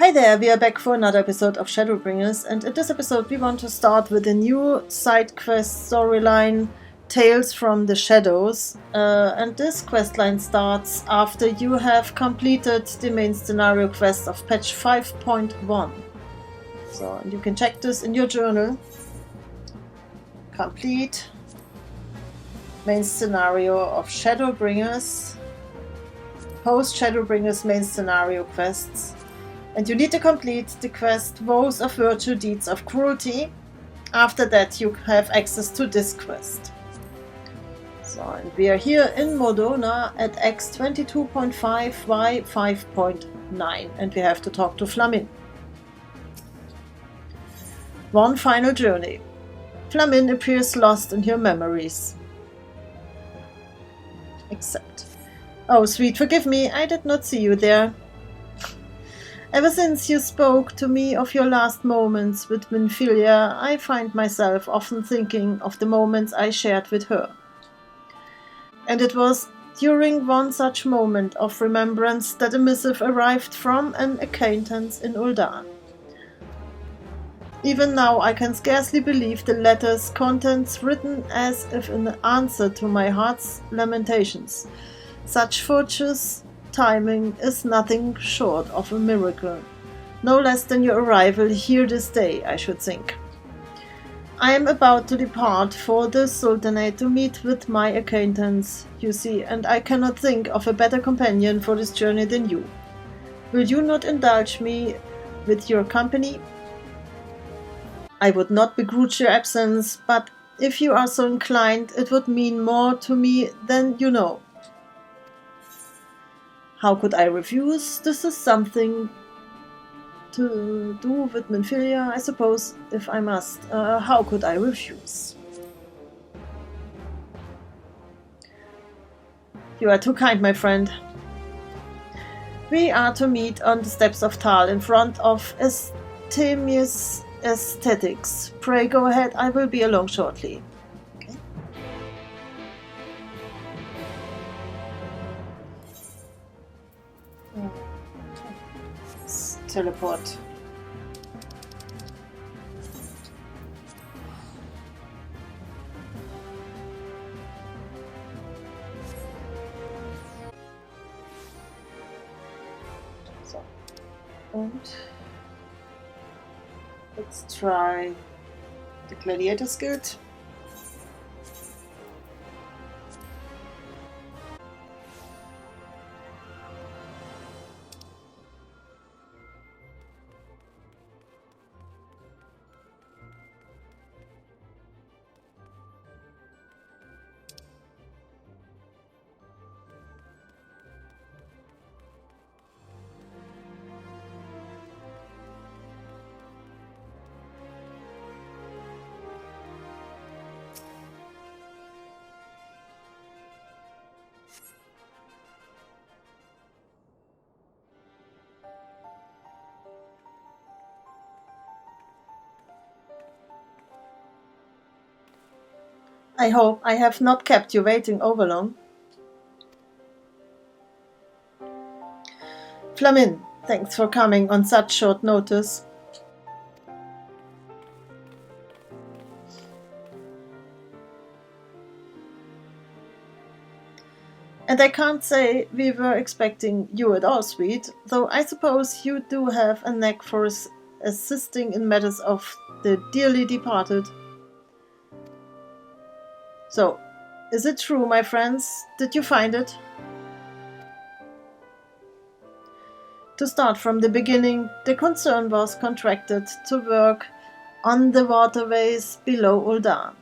Hi there, we are back for another episode of Shadowbringers, and in this episode we want to start with a new side quest storyline, Tales from the Shadows, and this questline starts after you have completed the main scenario quest of patch 5.1. So, and you can check this in your journal. Complete main scenario of Shadowbringers, post Shadowbringers main scenario quests. And you need to complete the quest Vows of Virtue, Deeds of Cruelty. After that you have access to this quest. So, and we are here in Modona at X 22.5 Y 5.9 and we have to talk to Flamin. One final journey. Flamin appears lost in your memories. Except... Oh sweet, forgive me, I did not see you there. Ever since you spoke to me of your last moments with Minfilia, I find myself often thinking of the moments I shared with her. And it was during one such moment of remembrance that a missive arrived from an acquaintance in Ul'dah. Even now I can scarcely believe the letter's contents, written as if in answer to my heart's lamentations. Such fortuitous timing is nothing short of a miracle, no less than your arrival here this day, I should think. I am about to depart for the Sultanate to meet with my acquaintance, you see, and I cannot think of a better companion for this journey than you. Will you not indulge me with your company? I would not begrudge your absence, but if you are so inclined, it would mean more to me than you know. How could I refuse? This is something to do with Minfilia, I suppose, if I must. How could I refuse? You are too kind, my friend. We are to meet on the steps of Tal in front of Estemius Aesthetics. Pray go ahead, I will be along shortly. Teleport. So, and let's try the Gladiator's Guild. I hope I have not kept you waiting overlong. Flamin, thanks for coming on such short notice. And I can't say we were expecting you at all, sweet, though I suppose you do have a knack for assisting in matters of the dearly departed. So, is it true, my friends? Did you find it? To start from the beginning, the concern was contracted to work on the waterways below Ul'dah.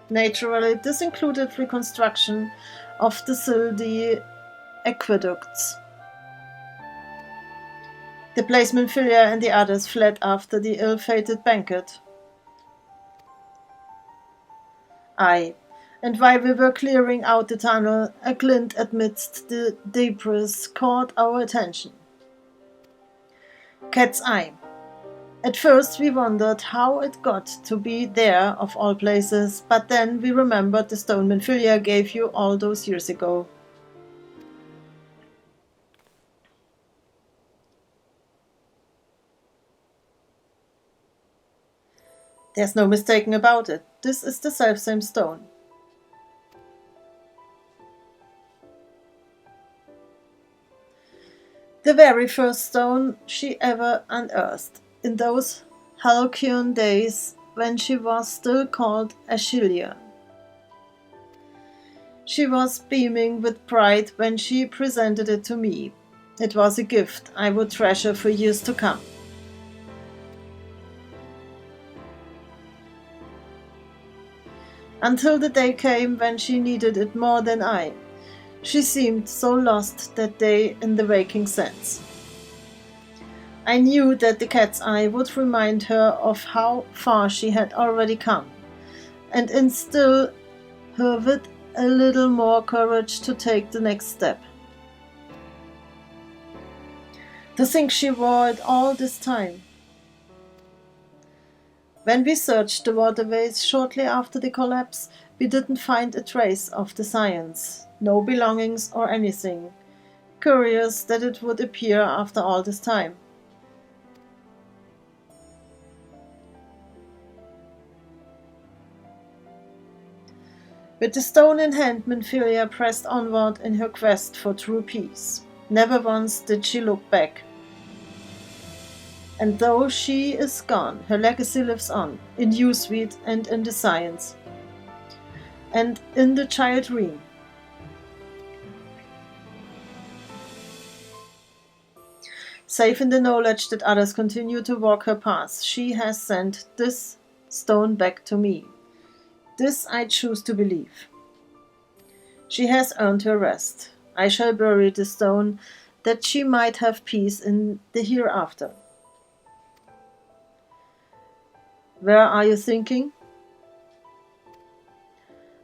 Naturally, this included reconstruction of the Sildi aqueducts. The place Minfilia and the others fled after the ill-fated banquet. Aye, and while we were clearing out the tunnel, a glint amidst the debris caught our attention. Cat's eye. At first we wondered how it got to be there of all places, but then we remembered the stone Minfilia gave you all those years ago. There's no mistaking about it. This is the selfsame stone. The very first stone she ever unearthed, in those halcyon days when she was still called Achillia. She was beaming with pride when she presented it to me. It was a gift I would treasure for years to come. Until the day came when she needed it more than I. She seemed so lost that day in the waking sense. I knew that the cat's eye would remind her of how far she had already come, and instill her with a little more courage to take the next step. To think she wore it all this time. When we searched the waterways shortly after the collapse, we didn't find a trace of the science, no belongings or anything. Curious that it would appear after all this time. With the stone in hand, Minfilia pressed onward in her quest for true peace. Never once did she look back. And though she is gone, her legacy lives on, in U-Suite and in the science. And in the child Reem. Safe in the knowledge that others continue to walk her path, she has sent this stone back to me. This I choose to believe. She has earned her rest. I shall bury the stone, that she might have peace in the hereafter. Where are you thinking?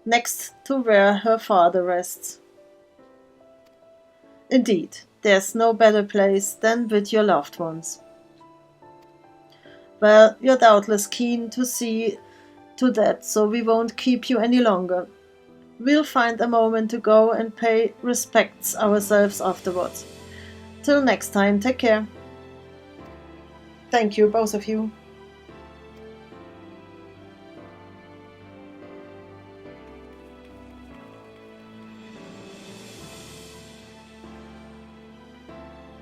Next to where her father rests. Indeed, there's no better place than with your loved ones. Well, you're doubtless keen to see to that, so we won't keep you any longer. We'll find a moment to go and pay respects ourselves afterwards. Till next time, take care. Thank you, both of you.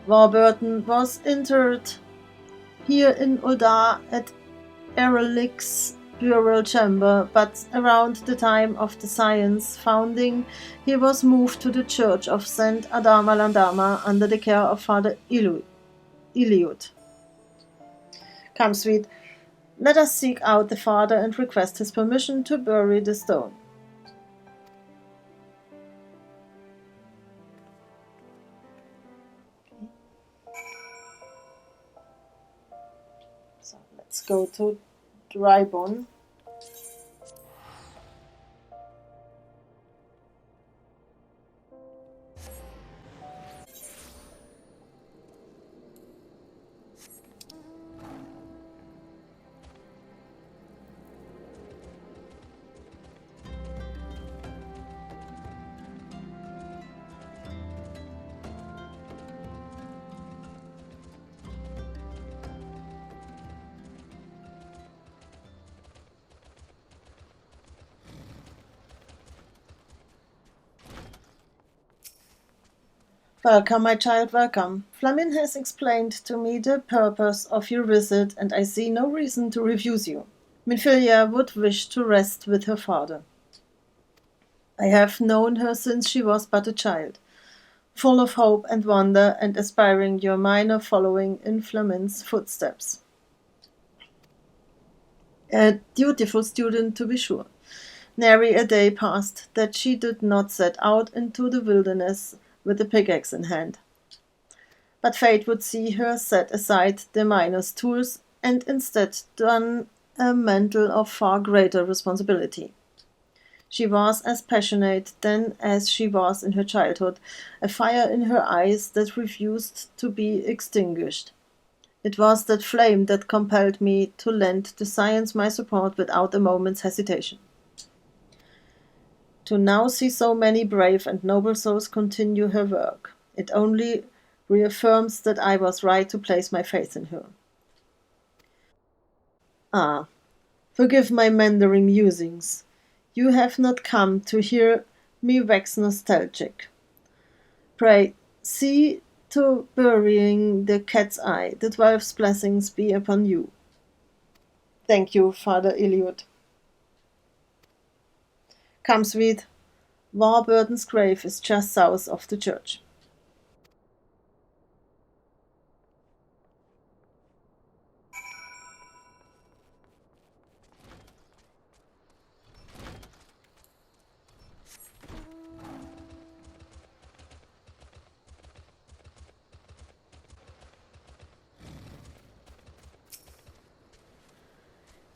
Warburton was interred here in Udar at Erlik's burial chamber, but around the time of the science founding, he was moved to the church of St. Adama Landama under the care of Father Iliud. Come, sweet, let us seek out the father and request his permission to bury the stone. So let's go to Drybone. Welcome, my child, welcome. Flamin has explained to me the purpose of your visit, and I see no reason to refuse you. Minfilia would wish to rest with her father. I have known her since she was but a child, full of hope and wonder, and aspiring your minor following in Flamin's footsteps. A dutiful student, to be sure. Nary a day passed that she did not set out into the wilderness with a pickaxe in hand. But fate would see her set aside the miner's tools and instead don a mantle of far greater responsibility. She was as passionate then as she was in her childhood, a fire in her eyes that refused to be extinguished. It was that flame that compelled me to lend to science my support without a moment's hesitation. To now see so many brave and noble souls continue her work, it only reaffirms that I was right to place my faith in her. Ah, Forgive my meandering musings. You have not come to hear me wax nostalgic. Pray, see to burying the cat's eye. The 12's blessings be upon you. Thank you, Father Eliot. Come, sweet. Warburton's grave is just south of the church.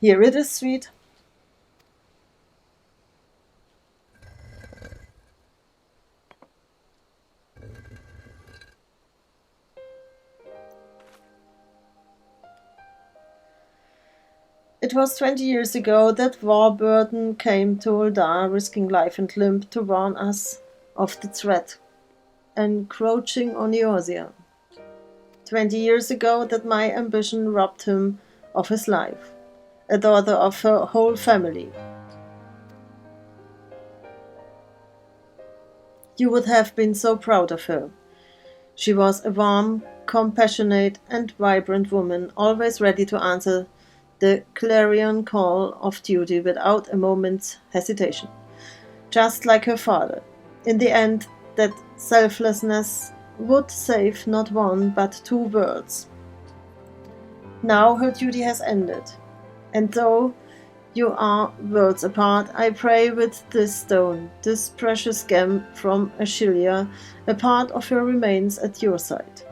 Here it is, sweet. It was 20 years ago that Warburton came to Uldar, risking life and limb to warn us of the threat encroaching on Eorzea. 20 years ago that my ambition robbed him of his life, a daughter of her whole family. You would have been so proud of her. She was a warm, compassionate, and vibrant woman, always ready to answer the clarion call of duty without a moment's hesitation. Just like her father. In the end, that selflessness would save not one but 2 worlds. Now her duty has ended, and though you are worlds apart, I pray with this stone, this precious gem from Ashilia, a part of her remains at your side.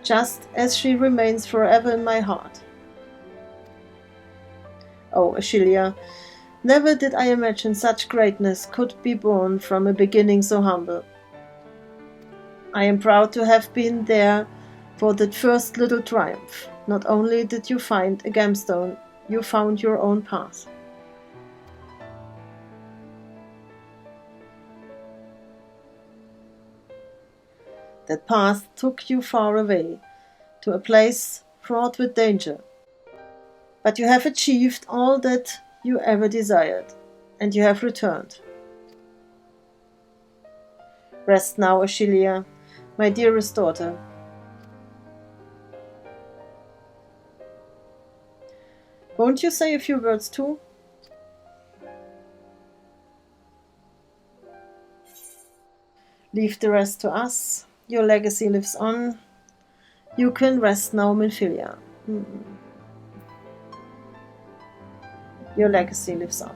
Just as she remains forever in my heart. Oh, Ashilia, never did I imagine such greatness could be born from a beginning so humble. I am proud to have been there for that first little triumph. Not only did you find a gemstone, you found your own path. That path took you far away, to a place fraught with danger. But you have achieved all that you ever desired, and you have returned. Rest now, Ashilia, my dearest daughter. Won't you say a few words too? Leave the rest to us. Your legacy lives on. You can rest now, Minfilia. Your legacy lives on.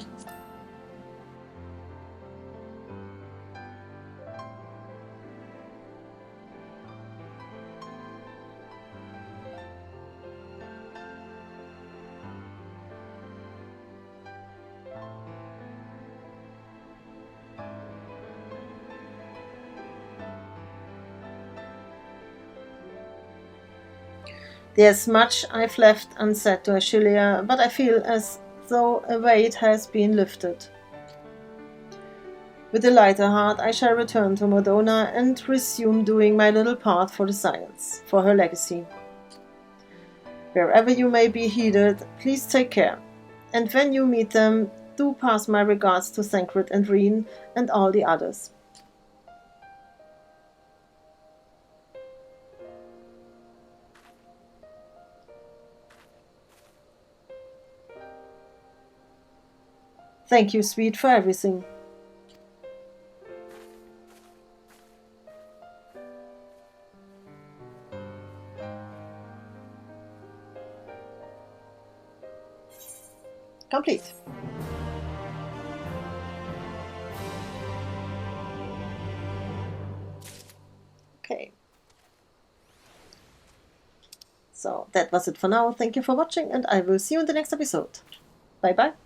There's much I've left unsaid to Ashilia, but I feel as though a weight has been lifted. With a lighter heart, I shall return to Modona and resume doing my little part for the Science, for her legacy. Wherever you may be heeded, please take care, and when you meet them, do pass my regards to Thancred and Reen and all the others. Thank you, sweet, for everything. Complete. Okay. So that was it for now. Thank you for watching, and I will see you in the next episode. Bye bye.